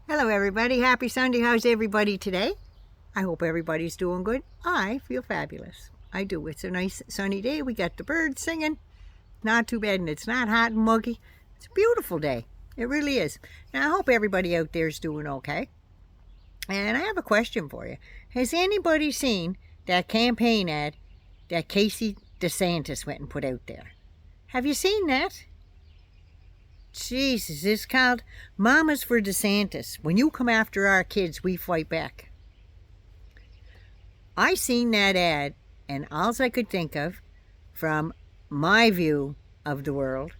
Hello everybody, happy Sunday. How's everybody today? I hope everybody's doing good. I feel fabulous. I do. It's a nice sunny day. We got the birds singing. Not too bad, and it's not hot and muggy. It's a beautiful day. It really is. Now I hope everybody out there is doing okay. And I have a question for you. Has anybody seen that campaign ad that Casey DeeSatan went and put out there? Have you seen that? Jesus, it's called Mamas for DeSantis. When you come after our kids, we fight back. I seen that ad, and all I could think of, from my view of the world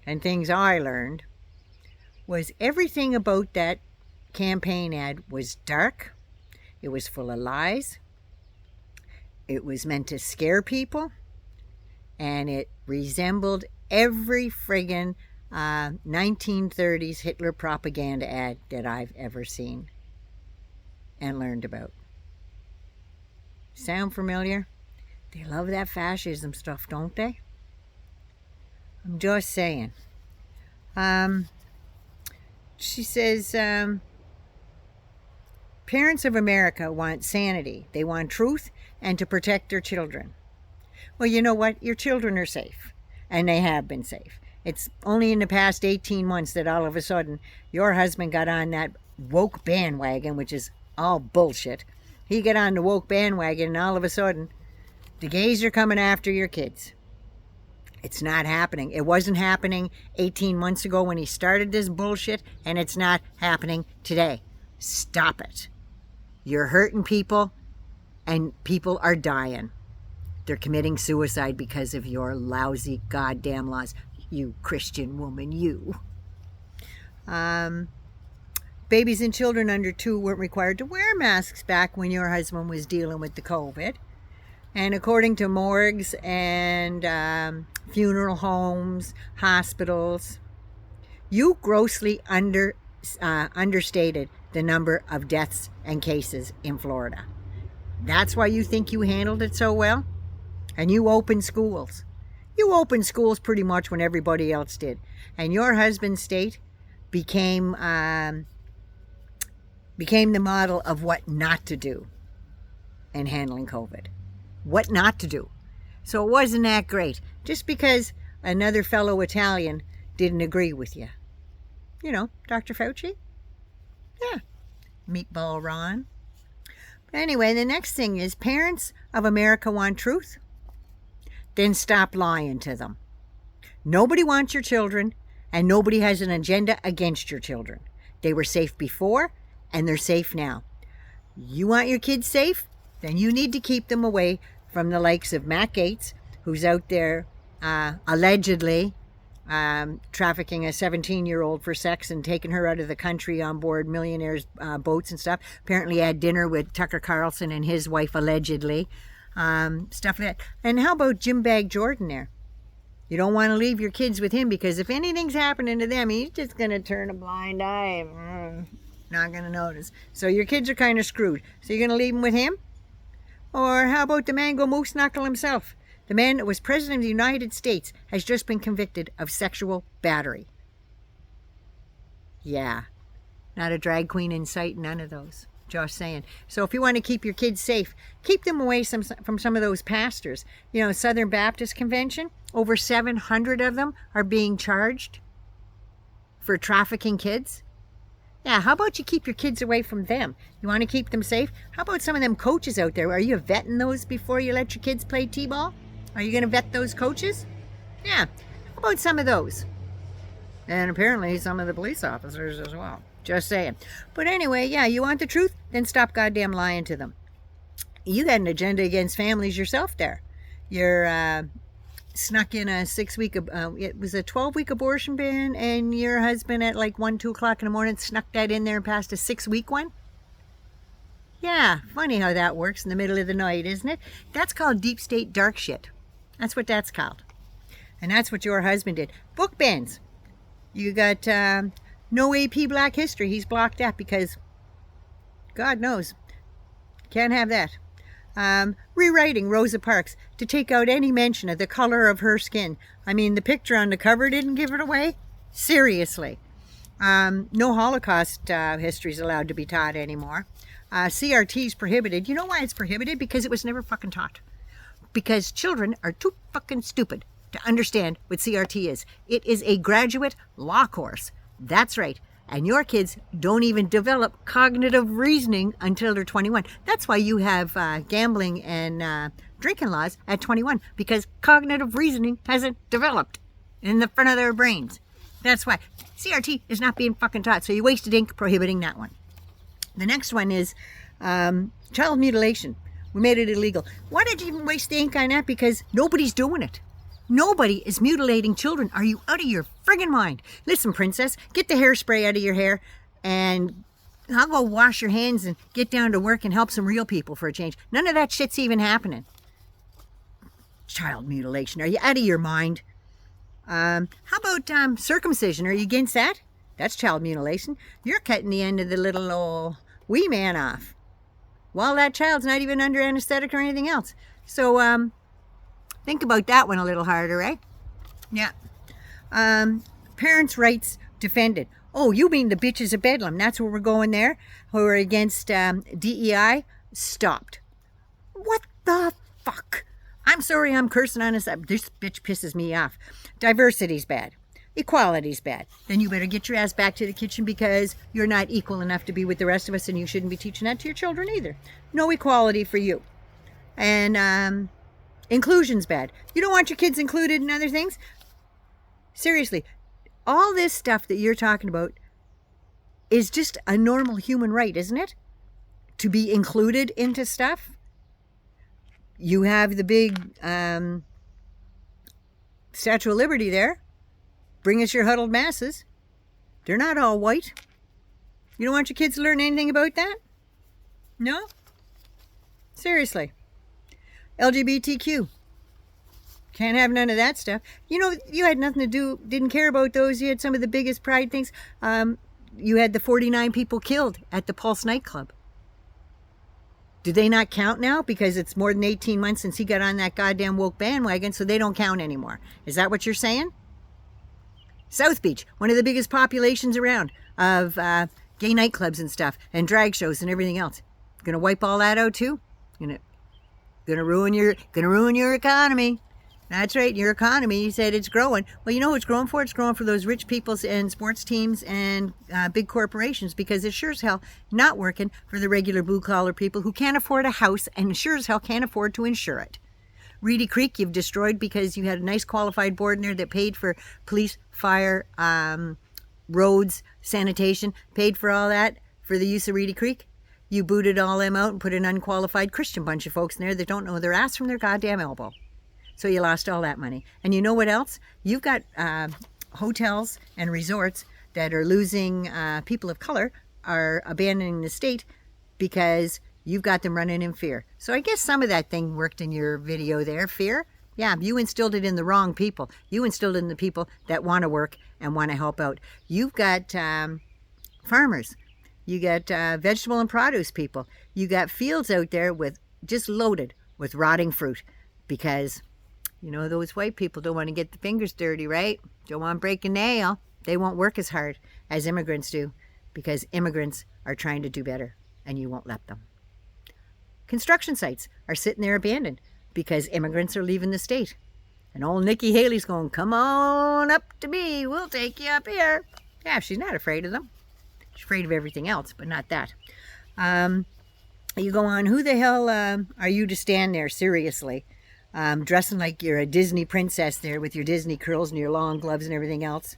and things I learned, was everything about that campaign ad was dark. It was full of lies. It was meant to scare people, and it resembled every friggin' 1930s Hitler propaganda ad that I've ever seen and learned about. Sound familiar? They love that fascism stuff, don't they? I'm just saying. She says, parents of America want sanity. They want truth and to protect their children. Well, you know what? Your children are safe, and they have been safe. It's only in the past 18 months that all of a sudden your husband got on that woke bandwagon, which is all bullshit. He got on the woke bandwagon, and all of a sudden the gays are coming after your kids. It's not happening. It wasn't happening 18 months ago when he started this bullshit, and it's not happening today. Stop it. You're hurting people, and people are dying. They're committing suicide because of your lousy goddamn laws. You Christian woman, you. Babies and children under 2 weren't required to wear masks back when your husband was dealing with the COVID. And according to morgues and funeral homes, hospitals, you grossly understated the number of deaths and cases in Florida. That's why you think you handled it so well? And you opened schools. You opened schools pretty much when everybody else did. And your husband's state became the model of what not to do in handling COVID. What not to do. So it wasn't that great. Just because another fellow Italian didn't agree with you. You know, Dr. Fauci? Yeah. Meatball Ron. But anyway, the next thing is parents of America want truth. Then stop lying to them. Nobody wants your children, and nobody has an agenda against your children. They were safe before, and they're safe now. You want your kids safe? Then you need to keep them away from the likes of Matt Gaetz, who's out there allegedly trafficking a 17-year-old for sex and taking her out of the country on board millionaires' boats and stuff. Apparently had dinner with Tucker Carlson and his wife allegedly. Stuff like that. And how about Jim Bag Jordan there? You don't want to leave your kids with him, because if anything's happening to them, he's just going to turn a blind eye. Not going to notice. So your kids are kind of screwed. So you're going to leave them with him? Or how about the Mango Moose Knuckle himself? The man that was president of the United States has just been convicted of sexual battery. Yeah. Not a drag queen in sight, none of those. Just saying. So if you want to keep your kids safe, keep them away from some of those pastors. You know, Southern Baptist Convention, over 700 of them are being charged for trafficking kids. Yeah, how about you keep your kids away from them? You want to keep them safe? How about some of them coaches out there? Are you vetting those before you let your kids play t-ball? Are you going to vet those coaches? Yeah, how about some of those? And apparently some of the police officers as well. Just saying. But anyway, yeah, you want the truth? Then stop goddamn lying to them. You got an agenda against families yourself there. You're snuck in a 6-week, it was a 12-week abortion ban, and your husband at like 1, 2 o'clock in the morning snuck that in there and passed a 6-week one? Yeah, funny how that works in the middle of the night, isn't it? That's called deep state dark shit. That's what that's called. And that's what your husband did. Book bans. You got no AP Black History. He's blocked that because God knows. Can't have that. Rewriting Rosa Parks to take out any mention of the color of her skin. I mean, the picture on the cover didn't give it away. Seriously. No Holocaust history is allowed to be taught anymore. CRT is prohibited. You know why it's prohibited? Because it was never fucking taught. Because children are too fucking stupid to understand what CRT is. It is a graduate law course. That's right. And your kids don't even develop cognitive reasoning until they're 21. That's why you have gambling and drinking laws at 21, because cognitive reasoning hasn't developed in the front of their brains. That's why. CRT is not being fucking taught. So you wasted ink prohibiting that one. The next one is child mutilation. We made it illegal. Why did you even waste the ink on that? Because nobody's doing it. Nobody is mutilating children. Are you out of your friggin' mind? Listen, princess, get the hairspray out of your hair and I'll go wash your hands and get down to work and help some real people for a change. None of that shit's even happening. Child mutilation. Are you out of your mind? How about circumcision? Are you against that? That's child mutilation. You're cutting the end of the little old wee man off. Well, that child's not even under anesthetic or anything else. So, think about that one a little harder, eh? Yeah. Parents' rights defended. Oh, you mean the bitches of Bedlam? That's where we're going there? Who are against DEI? Stopped. What the fuck? I'm sorry I'm cursing on this. This bitch pisses me off. Diversity's bad. Equality's bad. Then you better get your ass back to the kitchen because you're not equal enough to be with the rest of us and you shouldn't be teaching that to your children either. No equality for you. And inclusion's bad. You don't want your kids included in other things? Seriously, all this stuff that you're talking about is just a normal human right, isn't it? To be included into stuff. You have the big Statue of Liberty there. Bring us your huddled masses. They're not all white. You don't want your kids to learn anything about that? No? Seriously. LGBTQ. Can't have none of that stuff. You know, you had nothing to do, didn't care about those. You had some of the biggest pride things. You had the 49 people killed at the Pulse nightclub. Do they not count now? Because it's more than 18 months since he got on that goddamn woke bandwagon, so they don't count anymore. Is that what you're saying? South Beach, one of the biggest populations around of gay nightclubs and stuff, and drag shows and everything else. Gonna wipe all that out too? Gonna ruin your economy. That's right, your economy. You said it's growing. Well, you know what it's growing for? It's growing for those rich people and sports teams and big corporations, because it's sure as hell not working for the regular blue-collar people who can't afford a house and sure as hell can't afford to insure it. Reedy Creek you've destroyed because you had a nice qualified board in there that paid for police, fire, roads, sanitation, paid for all that for the use of Reedy Creek. You booted all them out and put an unqualified Christian bunch of folks in there that don't know their ass from their goddamn elbow. So you lost all that money. And you know what else? You've got hotels and resorts that are losing people of color, are abandoning the state because you've got them running in fear. So I guess some of that thing worked in your video there. Fear? Yeah, you instilled it in the wrong people. You instilled it in the people that want to work and want to help out. You've got farmers. You got vegetable and produce people. You got fields out there with just loaded with rotting fruit because, you know, those white people don't want to get the fingers dirty, right? Don't want to break a nail. They won't work as hard as immigrants do because immigrants are trying to do better and you won't let them. Construction sites are sitting there abandoned because immigrants are leaving the state. And old Nikki Haley's going, come on up to me. We'll take you up here. Yeah, she's not afraid of them. She's afraid of everything else, but not that. You go on, who the hell are you to stand there, seriously? Dressing like you're a Disney princess there with your Disney curls and your long gloves and everything else.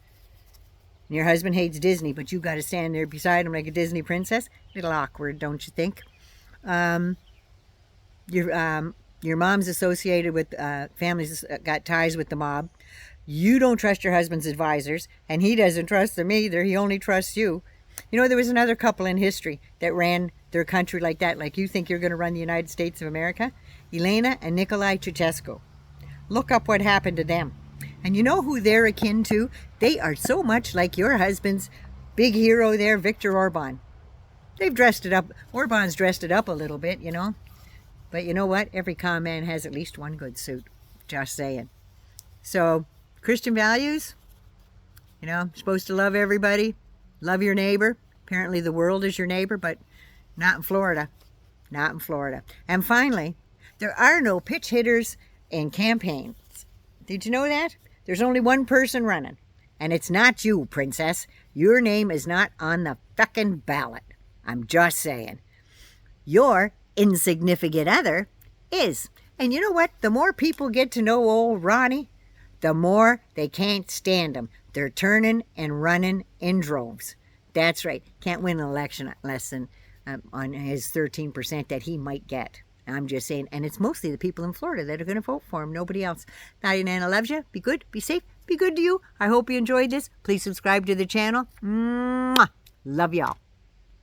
And your husband hates Disney, but you got to stand there beside him like a Disney princess. A little awkward, don't you think? Your mom's associated with families got ties with the mob. You don't trust your husband's advisors, and he doesn't trust them either. He only trusts you. You know, there was another couple in history that ran their country like that, like you think you're going to run the United States of America. Elena and Nikolai Ceausescu. Look up what happened to them. And you know who they're akin to? They are so much like your husband's big hero there, Viktor Orban. They've dressed it up. Orban's dressed it up a little bit, you know. But you know what? Every calm man has at least one good suit. Just saying. So, Christian values, you know, supposed to love everybody, Love your neighbor. Apparently the world is your neighbor, but not in Florida. Not in Florida. And finally, there are no pitch hitters in campaigns. Did you know that? There's only one person running. And it's not you, princess. Your name is not on the fucking ballot. I'm just saying. Your insignificant other is. And you know what? The more people get to know old Ronnie, the more they can't stand him. They're turning and running in droves. That's right. Can't win an election less than on his 13% that he might get. I'm just saying. And it's mostly the people in Florida that are going to vote for him. Nobody else. Nadia Nana loves you. Be good. Be safe. Be good to you. I hope you enjoyed this. Please subscribe to the channel. Mwah. Love y'all.